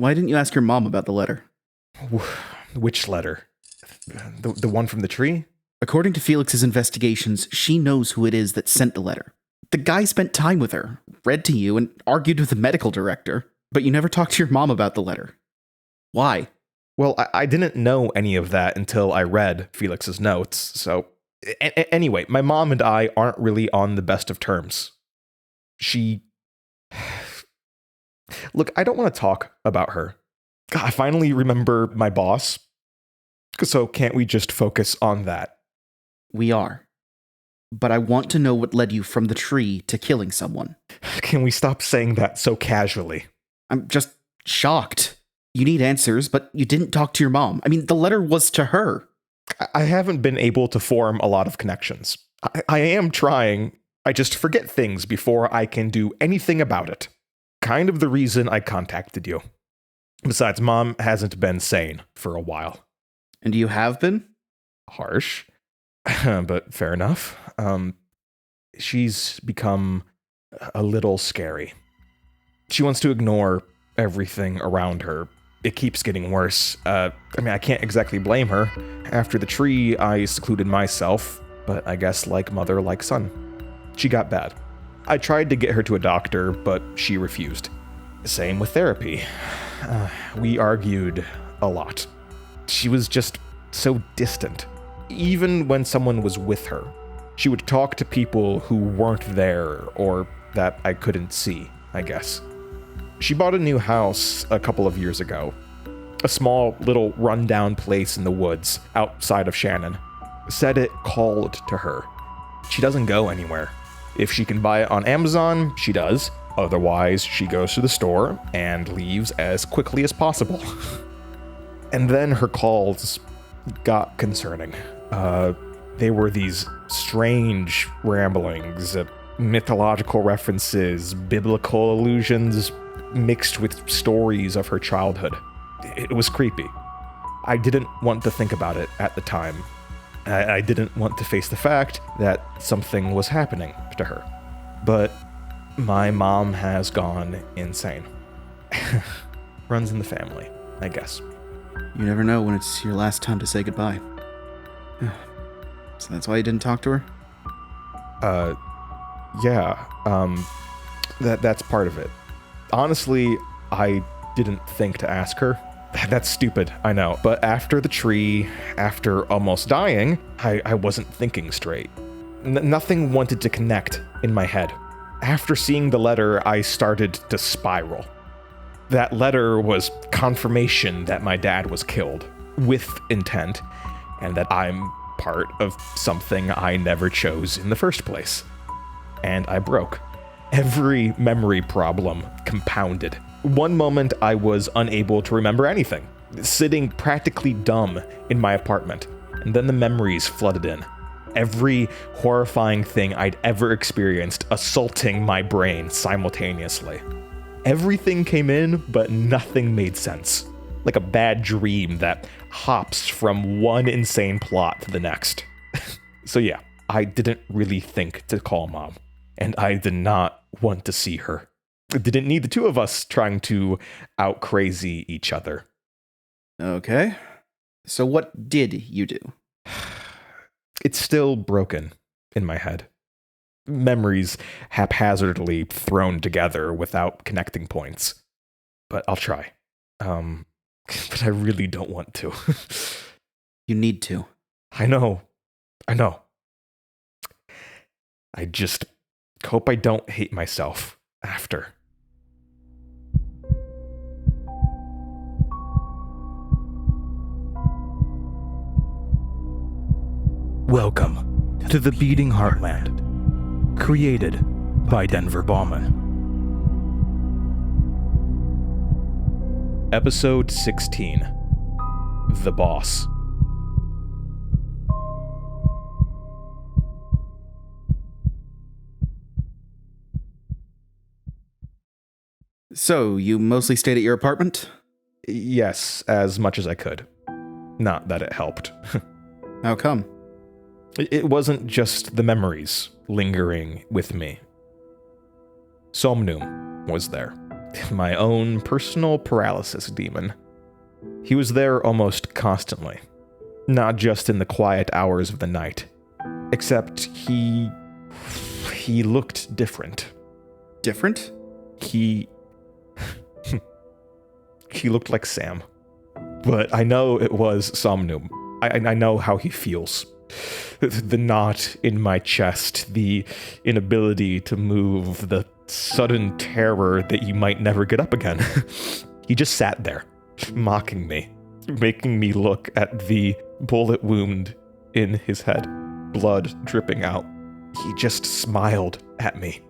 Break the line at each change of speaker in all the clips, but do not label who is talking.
Why didn't you ask your mom about the letter?
Which letter? The one from the tree?
According to Felix's investigations, she knows who it is that sent the letter. The guy spent time with her, read to you, and argued with the medical director, but you never talked to your mom about the letter. Why?
Well, I didn't know any of that until I read Felix's notes, so... Anyway, my mom and I aren't really on the best of terms. She... Look, I don't want to talk about her. God, I finally remember my boss, so can't we just focus on that?
We are. But I want to know what led you from the tree to killing someone.
Can we stop saying that so casually?
I'm just shocked. You need answers, but you didn't talk to your mom. I mean, the letter was to her.
I haven't been able to form a lot of connections. I am trying. I just forget things before I can do anything about it. Kind of the reason I contacted you. Besides, Mom hasn't been sane for a while.
And you have been?
Harsh. But fair enough. She's become a little scary. She wants to ignore everything around her. It keeps getting worse. I can't exactly blame her. After the tree, I secluded myself, but I guess like mother, like son. She got bad. I tried to get her to a doctor, but she refused. Same with therapy. We argued a lot. She was just so distant. Even when someone was with her, she would talk to people who weren't there or that I couldn't see, I guess. She bought a new house a couple of years ago. A small, little rundown place in the woods outside of Shannon. Said it called to her. She doesn't go anywhere. If she can buy it on Amazon, she does. Otherwise, she goes to the store and leaves as quickly as possible. And then her calls got concerning. They were these strange ramblings, mythological references, biblical allusions, mixed with stories of her childhood. It was creepy. I didn't want to think about it at the time. I didn't want to face the fact that something was happening to her. But my mom has gone insane. Runs in the family, I guess.
You never know when it's your last time to say goodbye. So that's why you didn't talk to her?
That's part of it. Honestly, I didn't think to ask her. That's stupid, I know. But after the tree, after almost dying, I wasn't thinking straight. Nothing wanted to connect in my head. After seeing the letter, I started to spiral. That letter was confirmation that my dad was killed, with intent, and that I'm part of something I never chose in the first place. And I broke. Every memory problem compounded. One moment I was unable to remember anything, sitting practically dumb in my apartment, and then the memories flooded in. Every horrifying thing I'd ever experienced assaulting my brain simultaneously. Everything came in, but nothing made sense. Like a bad dream that hops from one insane plot to the next. So yeah, I didn't really think to call Mom, and I did not want to see her. I didn't need the two of us trying to out-crazy each other.
Okay. So what did you do?
It's still broken in my head. Memories haphazardly thrown together without connecting points. But I'll try. But I really don't want to.
You need to.
I know. I just hope I don't hate myself after.
Welcome to the Beating Heartland, created by Denver Baughman.
Episode 16. The Boss.
So, you mostly stayed at your apartment?
Yes, as much as I could. Not that it helped.
How come?
It wasn't just the memories lingering with me. Somnum was there. My own personal paralysis demon. He was there almost constantly, not just in the quiet hours of the night, except he looked different.
Different?
He looked like Sam. But I know it was Somnum. I know how he feels. The knot in my chest, the inability to move, the sudden terror that you might never get up again. He just sat there, mocking me, making me look at the bullet wound in his head, blood dripping out. He just smiled at me.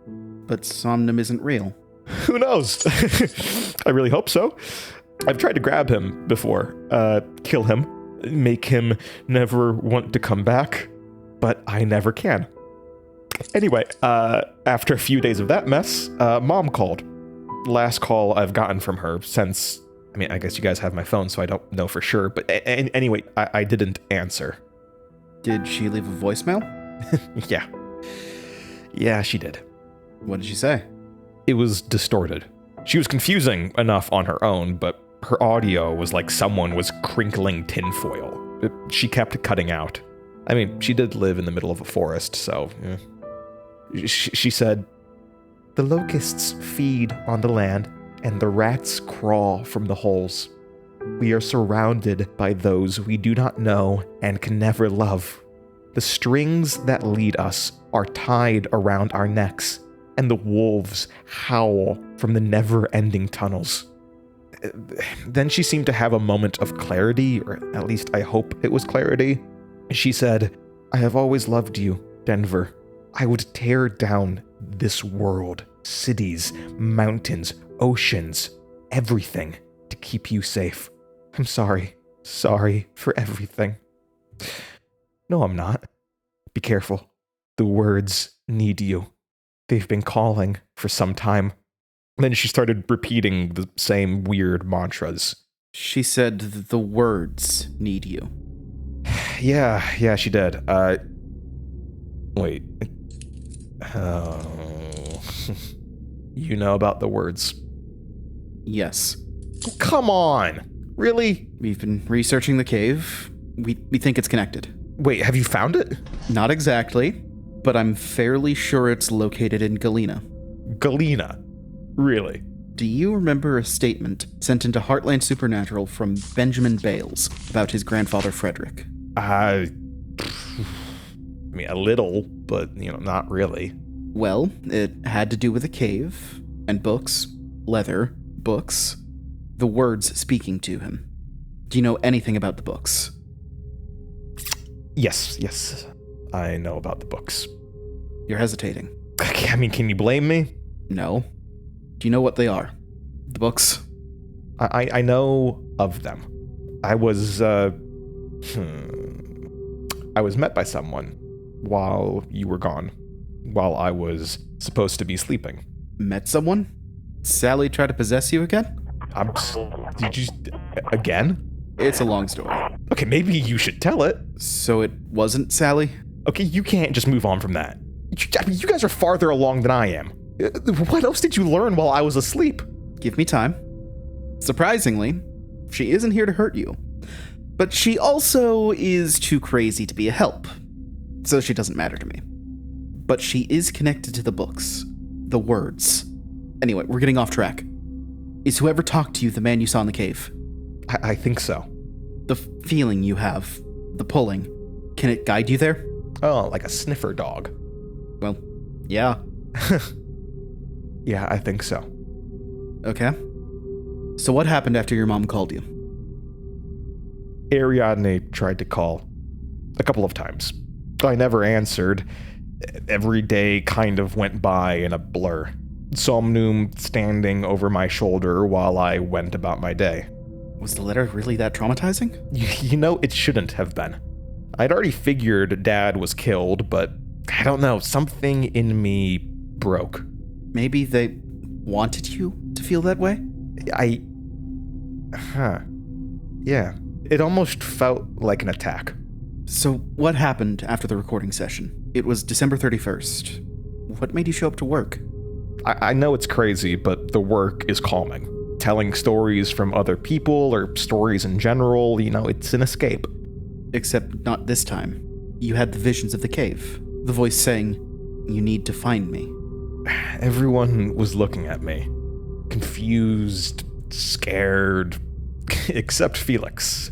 But Somnum isn't real.
Who knows? I really hope so. I've tried to grab him before, kill him, make him never want to come back, but I never can. Anyway, after a few days of that mess, Mom called. Last call I've gotten from her since, I guess you guys have my phone, so I don't know for sure, but anyway, I didn't answer.
Did she leave a voicemail?
Yeah. Yeah, she did.
What did she say?
It was distorted. She was confusing enough on her own, but her audio was like someone was crinkling tinfoil. She kept cutting out. She did live in the middle of a forest, so... Yeah. She said, "The locusts feed on the land, and the rats crawl from the holes. We are surrounded by those we do not know and can never love. The strings that lead us are tied around our necks, and the wolves howl from the never-ending tunnels." Then she seemed to have a moment of clarity, or at least I hope it was clarity. She said, "I have always loved you, Denver. I would tear down this world, cities, mountains, oceans, everything to keep you safe. I'm sorry. Sorry for everything." No, I'm not. Be careful. The words need you. They've been calling for some time. Then she started repeating the same weird mantras.
She said the words need you.
Yeah, she did. Wait. Oh. You know about the words?
Yes.
Come on! Really?
We've been researching the cave. We think it's connected.
Wait, have you found it?
Not exactly, but I'm fairly sure it's located in Galena.
Galena? Really?
Do you remember a statement sent into Heartland Supernatural from Benjamin Bales about his grandfather Frederick?
A little, but, not really.
Well, it had to do with a cave, and books, leather, books, the words speaking to him. Do you know anything about the books?
Yes, I know about the books.
You're hesitating.
Can you blame me?
No. Do you know what they are? The books?
I know of them. I was met by someone while you were gone, while I was supposed to be sleeping.
Met someone? Sally tried to possess you again?
Did you... Again?
It's a long story.
Okay, maybe you should tell it.
So it wasn't Sally?
Okay, you can't just move on from that. You guys are farther along than I am. What else did you learn while I was asleep?
Give me time. Surprisingly, she isn't here to hurt you. But she also is too crazy to be a help. So she doesn't matter to me. But she is connected to the books. The words. Anyway, we're getting off track. Is whoever talked to you the man you saw in the cave?
I think so.
The feeling you have, the pulling, can it guide you there?
Oh, like a sniffer dog.
Well, yeah.
Yeah, I think so.
Okay. So what happened after your mom called you?
Ariadne tried to call a couple of times. I never answered. Every day kind of went by in a blur. Somnum standing over my shoulder while I went about my day.
Was the letter really that traumatizing?
It shouldn't have been. I'd already figured Dad was killed, but I don't know, something in me broke.
Maybe they wanted you to feel that way?
Yeah. It almost felt like an attack.
So what happened after the recording session? It was December 31st. What made you show up to work?
I know it's crazy, but the work is calming. Telling stories from other people or stories in general, it's an escape.
Except not this time. You had the visions of the cave. The voice saying, "You need to find me."
Everyone was looking at me. Confused, scared, except Felix.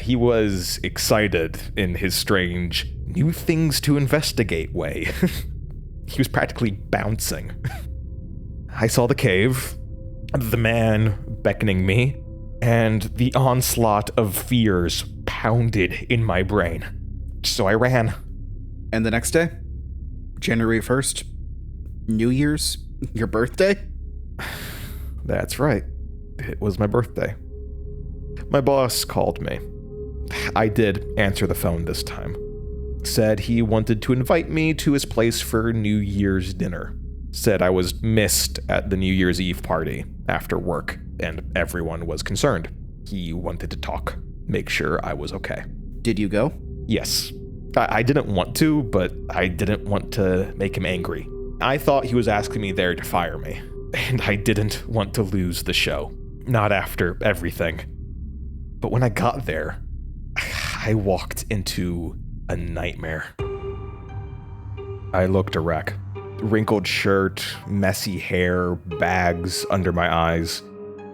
He was excited in his strange, new things to investigate way. He was practically bouncing. I saw the cave, the man beckoning me, and the onslaught of fears pounded in my brain. So I ran.
And the next day? January 1st? New Year's? Your birthday?
That's right. It was my birthday. My boss called me. I did answer the phone this time. Said he wanted to invite me to his place for New Year's dinner. Said I was missed at the New Year's Eve party after work, and everyone was concerned. He wanted to talk, make sure I was okay.
Did you go?
Yes. I didn't want to, but I didn't want to make him angry. I thought he was asking me there to fire me, and I didn't want to lose the show. Not after everything. But when I got there, I walked into a nightmare. I looked a wreck. Wrinkled shirt, messy hair, bags under my eyes.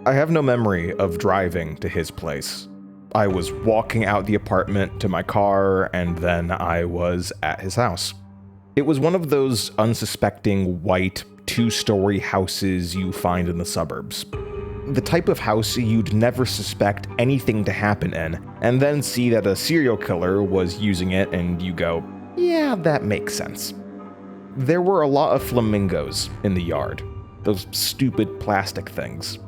I have no memory of driving to his place. I was walking out the apartment to my car, and then I was at his house. It was one of those unsuspecting white 2-story houses you find in the suburbs. The type of house you'd never suspect anything to happen in, and then see that a serial killer was using it and you go, yeah, that makes sense. There were a lot of flamingos in the yard, those stupid plastic things.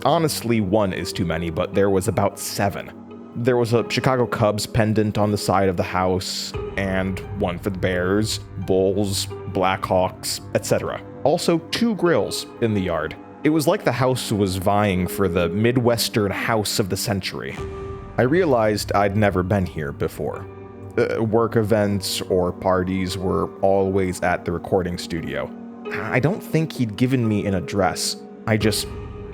Honestly, one is too many, but there was about 7. There was a Chicago Cubs pendant on the side of the house, and one for the Bears, Bulls, Blackhawks, etc. Also 2 grills in the yard. It was like the house was vying for the Midwestern house of the century. I realized I'd never been here before. Work events or parties were always at the recording studio. I don't think he'd given me an address. I just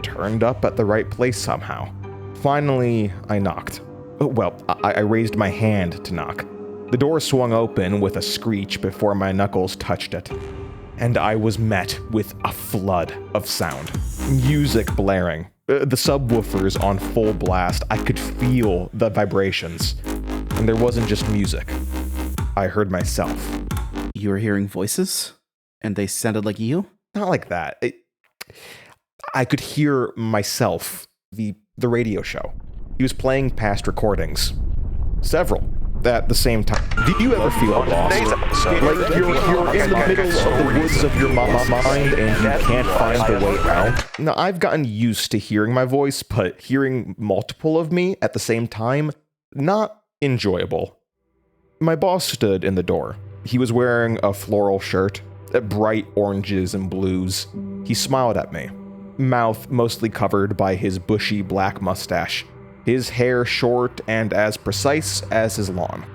turned up at the right place somehow. Finally, I knocked. Well, I raised my hand to knock. The door swung open with a screech before my knuckles touched it. And I was met with a flood of sound. Music blaring. The subwoofers on full blast. I could feel the vibrations. And there wasn't just music. I heard myself.
You were hearing voices? And they sounded like you?
Not like that. I could hear myself, the radio show. He was playing past recordings. Several. At the same time. Do you ever feel lost? Like you're in the middle of the woods of your mind and you can't find the way out? Now, I've gotten used to hearing my voice, but hearing multiple of me at the same time, not enjoyable. My boss stood in the door. He was wearing a floral shirt, bright oranges and blues. He smiled at me, mouth mostly covered by his bushy black mustache. His hair short and as precise as his lawn.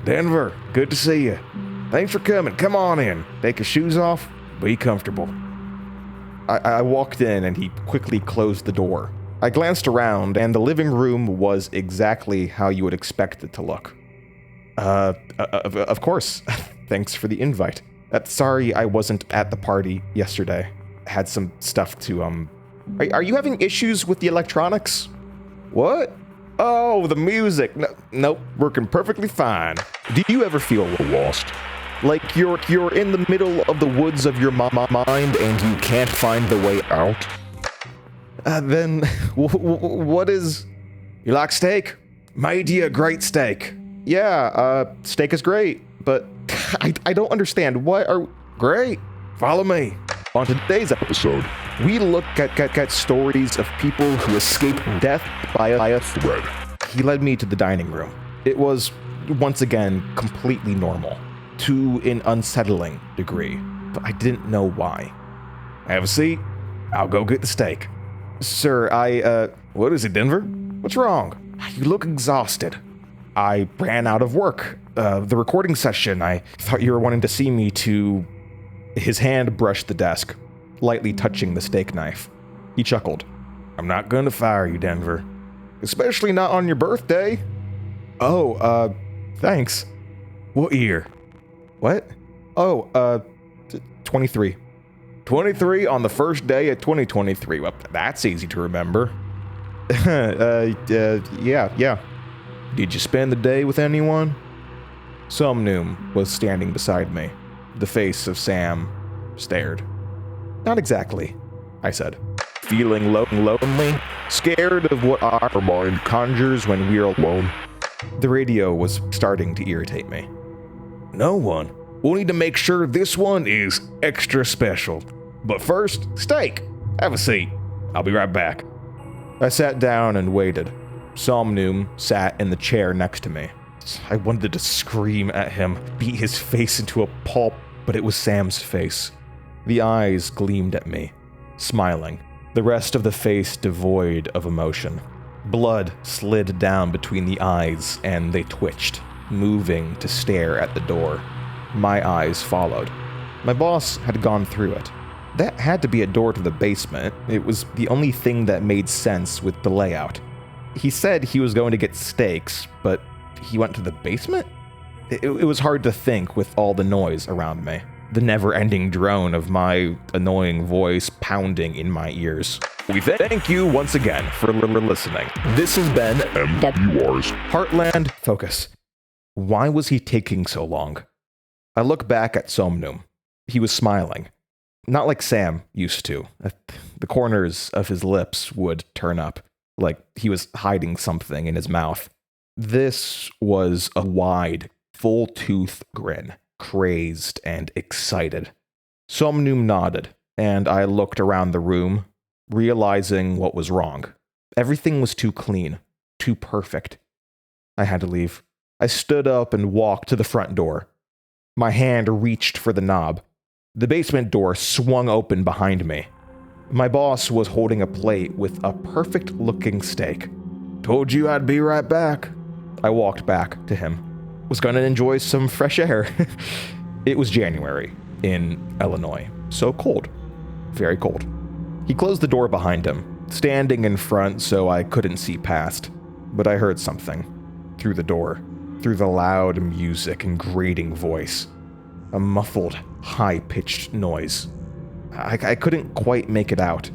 Denver, good to see you. Thanks for coming. Come on in. Take your shoes off. Be comfortable. I walked in and he quickly closed the door. I glanced around and the living room was exactly how you would expect it to look. Of course. Thanks for the invite. Sorry I wasn't at the party yesterday. Had some stuff to, Are you having issues with the electronics? What? Oh, the music. Nope, working perfectly fine. Do you ever feel lost? Like you're in the middle of the woods of your mind and you can't find the way out? Then, what is... You like steak? Made you a great steak. Yeah, steak is great, but I don't understand. What are... Great. Follow me. On today's episode, we look at stories of people who escape death by a thread. He led me to the dining room. It was, once again, completely normal, to an unsettling degree, but I didn't know why. Have a seat. I'll go get the steak. Sir, what is it, Denver? What's wrong? You look exhausted. I ran out of work. The recording session, I thought you were wanting to see me to... His hand brushed the desk. lightly touching the steak knife. He chuckled. I'm not gonna fire you, Denver. Especially not on your birthday. Oh, thanks. What year? What? Oh, 23. 23 on the first day of 2023. Well, that's easy to remember. Yeah. Did you spend the day with anyone? Somnoom was standing beside me. The face of Sam stared. Not exactly, I said. Feeling lonely? Scared of what our mind conjures when we're alone? The radio was starting to irritate me. No one. We'll need to make sure this one is extra special. But first, steak. Have a seat. I'll be right back. I sat down and waited. Somnoom sat in the chair next to me. I wanted to scream at him, beat his face into a pulp, but it was Sam's face. The eyes gleamed at me, smiling, the rest of the face devoid of emotion. Blood slid down between the eyes and they twitched, moving to stare at the door. My eyes followed. My boss had gone through it. That had to be a door to the basement. It was the only thing that made sense with the layout. He said he was going to get steaks, but he went to the basement? It was hard to think with all the noise around me. The never-ending drone of my annoying voice pounding in my ears. We thank you once again for listening. This has been MWR's Heartland Focus. Why was he taking so long? I look back at Somnoom. He was smiling. Not like Sam used to. The corners of his lips would turn up, like he was hiding something in his mouth. This was a wide, full-tooth grin, crazed and excited. Somnoom nodded, and I looked around the room, realizing what was wrong. Everything was too clean, too perfect. I had to leave. I stood up and walked to the front door. My hand reached for the knob. The basement door swung open behind me. My boss was holding a plate with a perfect-looking steak. Told you I'd be right back. I walked back to him. Was gonna enjoy some fresh air. It was January in Illinois, so cold. Very cold. He closed the door behind him, standing in front so I couldn't see past. But I heard something. Through the door. Through the loud music and grating voice. A muffled, high-pitched noise. I couldn't quite make it out.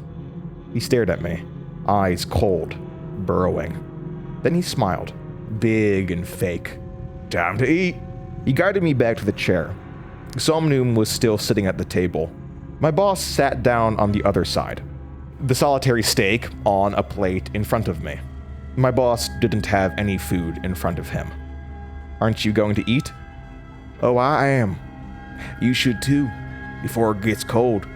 He stared at me, eyes cold, burrowing. Then he smiled, big and fake. Time to eat. He guided me back to the chair. Somnoom was still sitting at the table. My boss sat down on the other side. The solitary steak on a plate in front of me. My boss didn't have any food in front of him. Aren't you going to eat? Oh, I am. You should too, before it gets cold.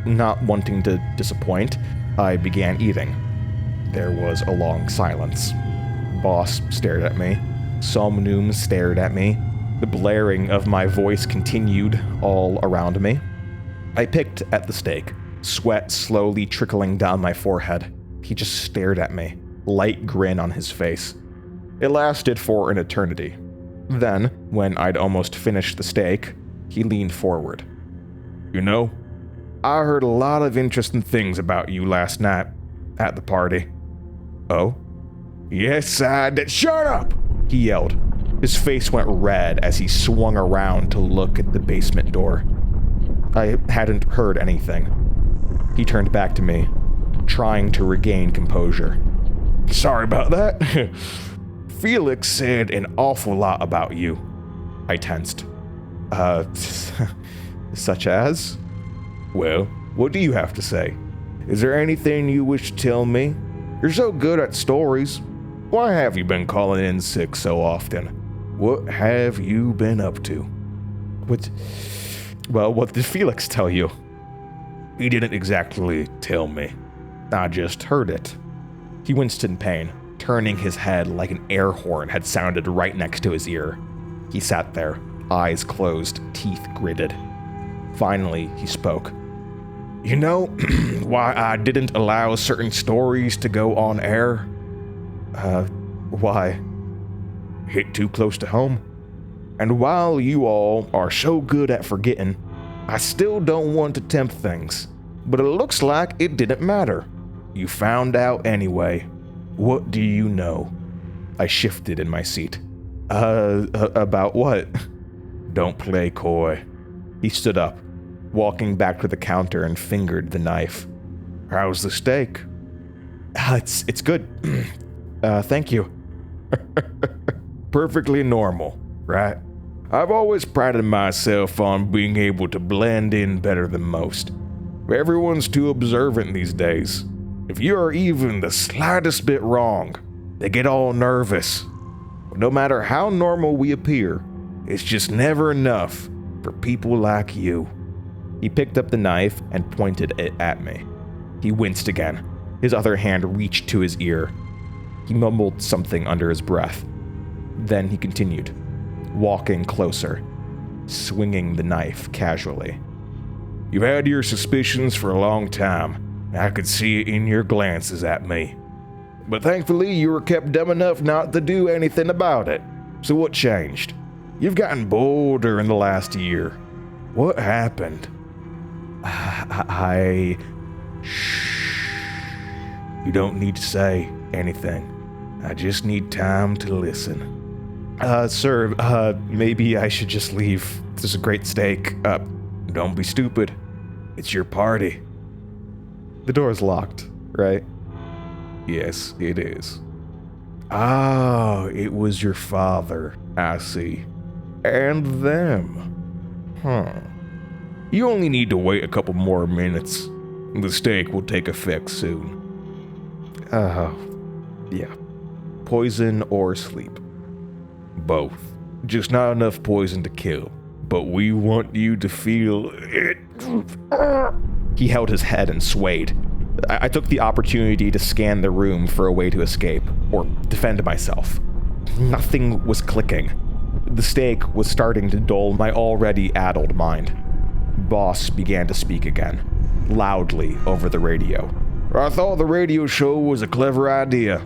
Not wanting to disappoint, I began eating. There was a long silence. Boss stared at me. Somnoom stared at me. The blaring of my voice continued all around me. I picked at the steak, sweat slowly trickling down my forehead. He just stared at me, light grin on his face. It lasted for an eternity. Then, when I'd almost finished the steak, he leaned forward. You know, I heard a lot of interesting things about you last night at the party. Oh? Yes, I did. Shut up! He yelled. His face went red as he swung around to look at the basement door. I hadn't heard anything. He turned back to me, trying to regain composure. Sorry about that. Felix said an awful lot about you. I tensed. Such as? Well, what do you have to say? Is there anything you wish to tell me? You're so good at stories. Why have you been calling in sick so often? What have you been up to? What did Felix tell you? He didn't exactly tell me. I just heard it. He winced in pain, turning his head like an air horn had sounded right next to his ear. He sat there, eyes closed, teeth gritted. Finally, he spoke. You know why I didn't allow certain stories to go on air? Why? Hit too close to home. And while you all are so good at forgetting, I still don't want to tempt things. But it looks like it didn't matter. You found out anyway. What do you know? I shifted in my seat. About what? Don't play coy. He stood up, walking back to the counter and fingered the knife. How's the steak? It's good. Thank you. Perfectly normal, right? I've always prided myself on being able to blend in better than most. Everyone's too observant these days. If you are even the slightest bit wrong, they get all nervous. No matter how normal we appear, it's just never enough for people like you. He picked up the knife and pointed it at me. He winced again. His other hand reached to his ear. He mumbled something under his breath. Then he continued, walking closer, swinging the knife casually. You've had your suspicions for a long time. I could see it in your glances at me. But thankfully, you were kept dumb enough not to do anything about it. So what changed? You've gotten bolder in the last year. What happened? Shh. You don't need to say anything. I just need time to listen. Sir, maybe I should just leave. This is a great steak. Don't be stupid. It's your party. The door's locked, right? Yes, it is. Ah, it was your father, I see. And them. You only need to wait a couple more minutes. The steak will take effect soon. Yeah. Poison or sleep? Both. Just not enough poison to kill. But we want you to feel it. He held his head and swayed. I took the opportunity to scan the room for a way to escape, or defend myself. Nothing was clicking. The steak was starting to dull my already addled mind. Boss began to speak again, loudly over the radio. I thought the radio show was a clever idea.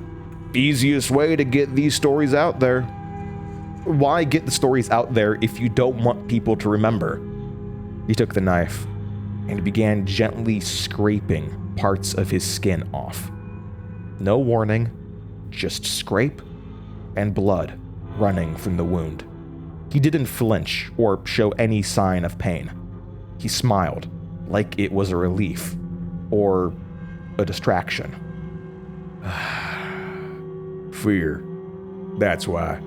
Easiest way to get these stories out there. Why get the stories out there if you don't want people to remember? He took the knife and began gently scraping parts of his skin off. No warning, just scrape and blood running from the wound. He didn't flinch or show any sign of pain. He smiled, like it was a relief or a distraction. Fear. That's why.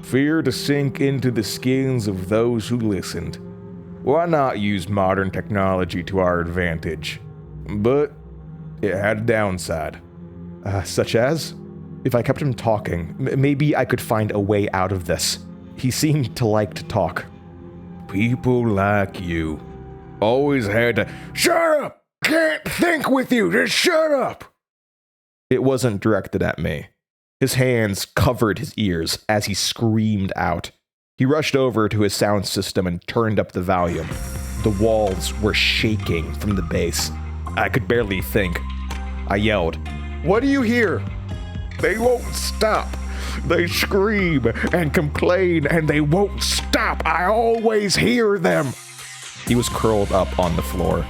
Fear to sink into the skins of those who listened. Why not use modern technology to our advantage? But it had a downside. Such as? If I kept him talking, maybe I could find a way out of this. He seemed to like to talk. People like you always had to, shut up! Can't think with you, just shut up! It wasn't directed at me. His hands covered his ears as he screamed out. He rushed over to his sound system and turned up the volume. The walls were shaking from the bass. I could barely think. I yelled, "What do you hear?" They won't stop. They scream and complain and they won't stop. I always hear them. He was curled up on the floor.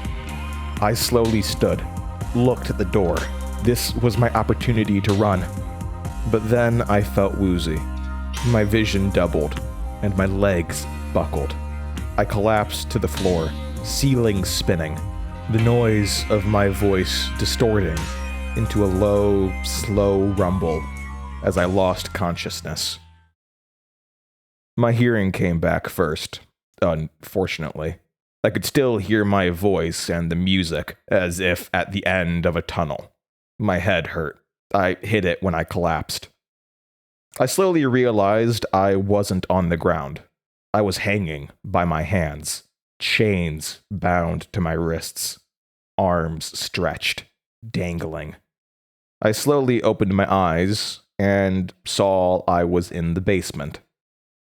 I slowly stood, looked at the door. This was my opportunity to run. But then I felt woozy. My vision doubled, and my legs buckled. I collapsed to the floor, ceiling spinning, the noise of my voice distorting into a low, slow rumble as I lost consciousness. My hearing came back first, unfortunately. I could still hear my voice and the music as if at the end of a tunnel. My head hurt. I hit it when I collapsed. I slowly realized I wasn't on the ground. I was hanging by my hands, chains bound to my wrists, arms stretched, dangling. I slowly opened my eyes and saw I was in the basement.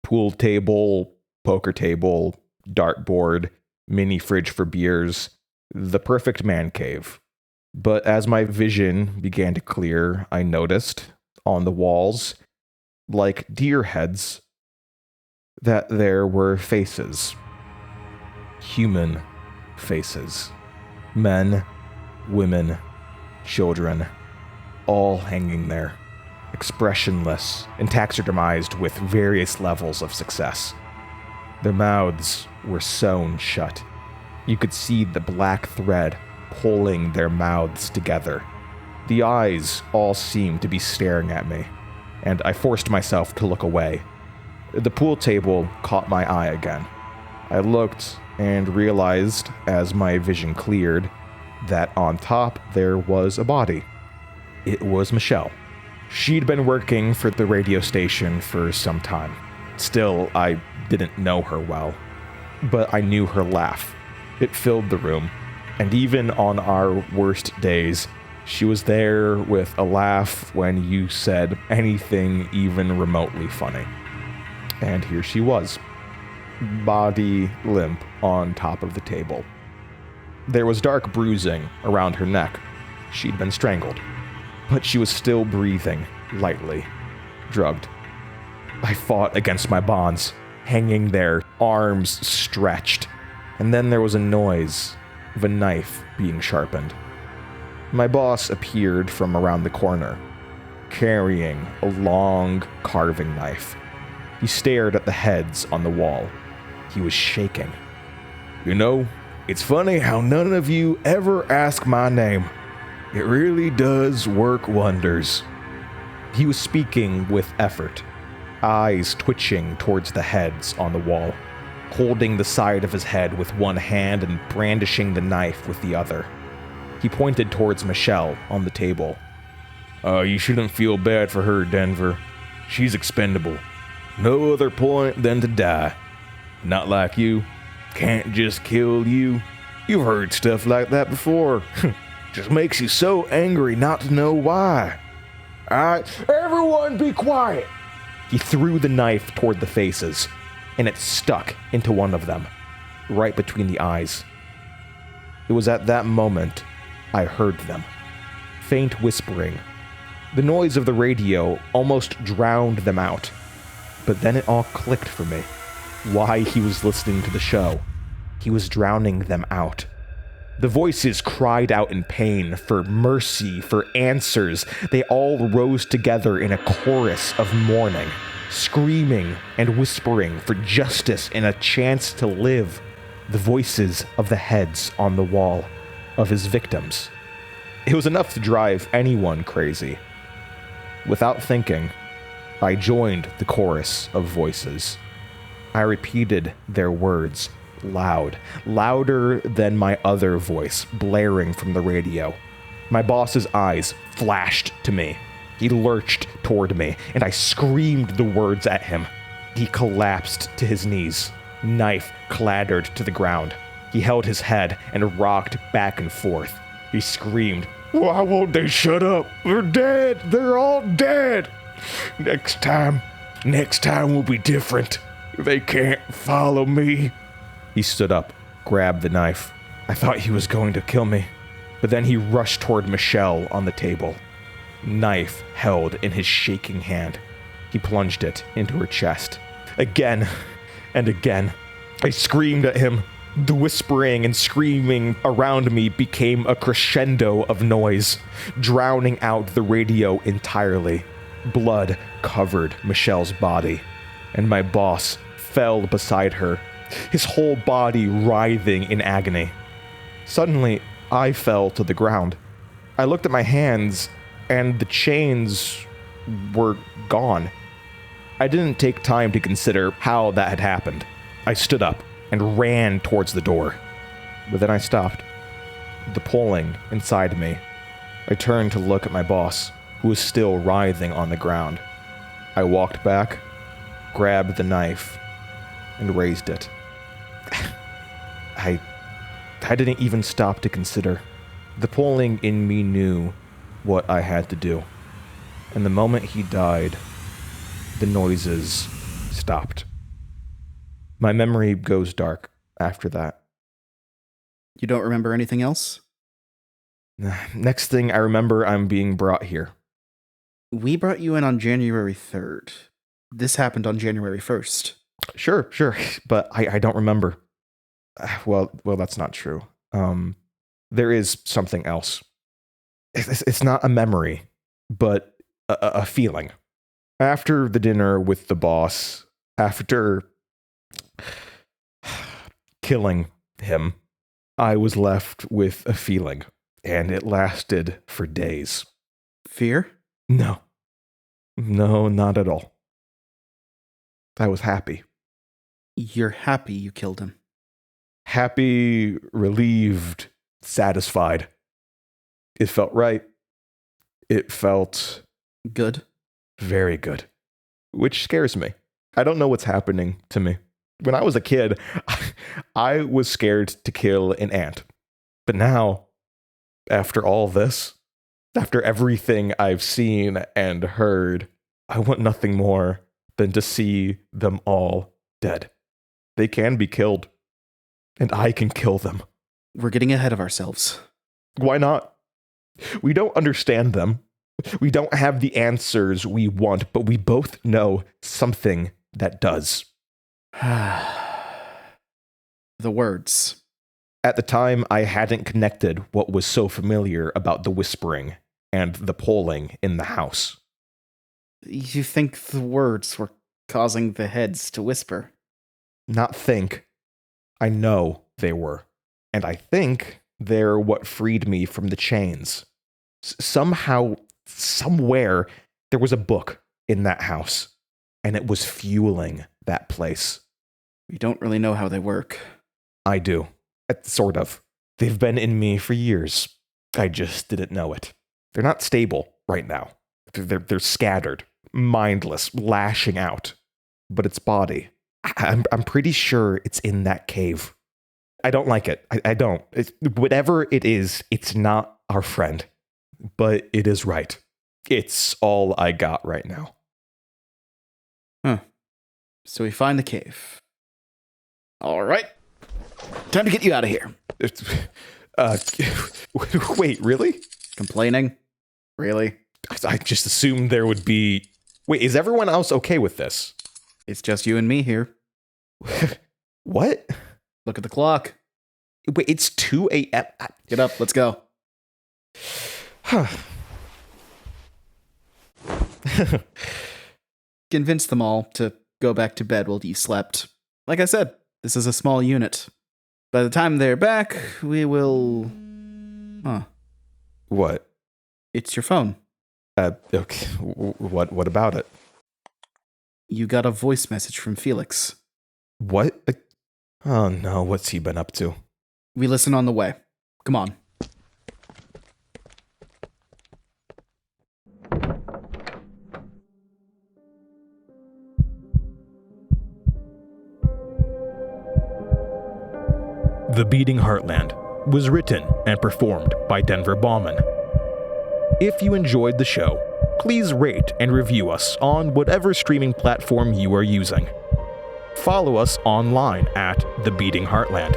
Pool table, poker table, dartboard, mini fridge for beers, the perfect man cave. But as my vision began to clear, I noticed, on the walls, like deer heads, that there were faces. Human faces. Men, women, children, all hanging there, expressionless and taxidermized with various levels of success. Their mouths were sewn shut. You could see the black thread pulling their mouths together. The eyes all seemed to be staring at me, and I forced myself to look away. The pool table caught my eye again. I looked and realized, as my vision cleared, that on top there was a body. It was Michelle. She'd been working for the radio station for some time. Still, I didn't know her well, but I knew her laugh. It filled the room, and even on our worst days, she was there with a laugh when you said anything even remotely funny. And here she was, body limp on top of the table. There was dark bruising around her neck. She'd been strangled, but she was still breathing lightly, drugged. I fought against my bonds, hanging there, arms stretched, and then there was a noise of a knife being sharpened. My boss appeared from around the corner, carrying a long carving knife. He stared at the heads on the wall. He was shaking. "You know, it's funny how none of you ever ask my name. It really does work wonders." He was speaking with effort, eyes twitching towards the heads on the wall, holding the side of his head with one hand and brandishing the knife with the other. He pointed towards Michelle on the table. You shouldn't feel bad for her, Denver. She's expendable. No other point than to die. Not like you. Can't just kill you. You've heard stuff like that before. Just makes you so angry not to know why. Alright, everyone be quiet. He threw the knife toward the faces, and it stuck into one of them, right between the eyes. It was at that moment I heard them. Faint whispering. The noise of the radio almost drowned them out. But then it all clicked for me. Why he was listening to the show. He was drowning them out. The voices cried out in pain, for mercy, for answers. They all rose together in a chorus of mourning, screaming and whispering for justice and a chance to live. The voices of the heads on the wall, of his victims. It was enough to drive anyone crazy. Without thinking, I joined the chorus of voices. I repeated their words, loud, louder than my other voice blaring from the radio. My boss's eyes flashed to me. He lurched toward me, and I screamed the words at him. He collapsed to his knees. Knife clattered to the ground. He held his head and rocked back and forth. He screamed, "Why won't they shut up? They're dead! They're all dead! Next time will be different. They can't follow me." He stood up, grabbed the knife. I thought he was going to kill me, but then he rushed toward Michelle on the table. Knife held in his shaking hand. He plunged it into her chest. Again and again, I screamed at him. The whispering and screaming around me became a crescendo of noise, drowning out the radio entirely. Blood covered Michelle's body, and my boss fell beside her, his whole body writhing in agony. Suddenly, I fell to the ground. I looked at my hands, and the chains were gone. I didn't take time to consider how that had happened. I stood up and ran towards the door. But then I stopped. The pulling inside me. I turned to look at my boss, who was still writhing on the ground. I walked back, grabbed the knife, and raised it. I didn't even stop to consider. The pulling in me knew what I had to do. And the moment he died, the noises stopped. My memory goes dark after that.
You don't remember anything else?
Next thing I remember, I'm being brought here.
We brought you in on January 3rd. This happened on January 1st.
Sure, but I don't remember. Well, that's not true. there is something else. It's not a memory, but a feeling. After the dinner with the boss, after killing him, I was left with a feeling, and it lasted for days.
Fear?
No, not at all. I was happy.
You're happy you killed him.
Happy, relieved, satisfied. It felt right. It felt
good.
Very good. Which scares me. I don't know what's happening to me. When I was a kid, I was scared to kill an ant. But now, after all this, after everything I've seen and heard, I want nothing more than to see them all dead. They can be killed, and I can kill them.
We're getting ahead of ourselves.
Why not? We don't understand them. We don't have the answers we want, but we both know something that does.
The words.
At the time, I hadn't connected what was so familiar about the whispering and the polling in the house.
You think the words were causing the heads to whisper?
Not think. I know they were. And I think they're what freed me from the chains. Somehow, somewhere, there was a book in that house, and it was fueling that place.
We don't really know how they work.
I do. Sort of. They've been in me for years. I just didn't know it. They're not stable right now. They're scattered, mindless, lashing out. But its body, I'm pretty sure it's in that cave. I don't like it. I don't. Whatever it is, it's not our friend. But it is right. It's all I got right now.
Huh. So we find the cave. All right. Time to get you out of here.
Wait, really?
Complaining? Really?
I just assumed there would be... Wait, is everyone else okay with this?
It's just you and me here.
What?
Look at the clock.
Wait, it's 2 a.m.
Get up, let's go. Convince them all to go back to bed while you slept. Like I said, this is a small unit. By the time they're back, we will... Huh.
What?
It's your phone.
Okay. What about it?
You got a voice message from Felix.
What? Oh no, what's he been up to?
We listen on the way. Come on.
The Beating Heartland was written and performed by Denver Baughman. If you enjoyed the show, please rate and review us on whatever streaming platform you are using. Follow us online at The Beating Heartland.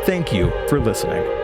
Thank you for listening.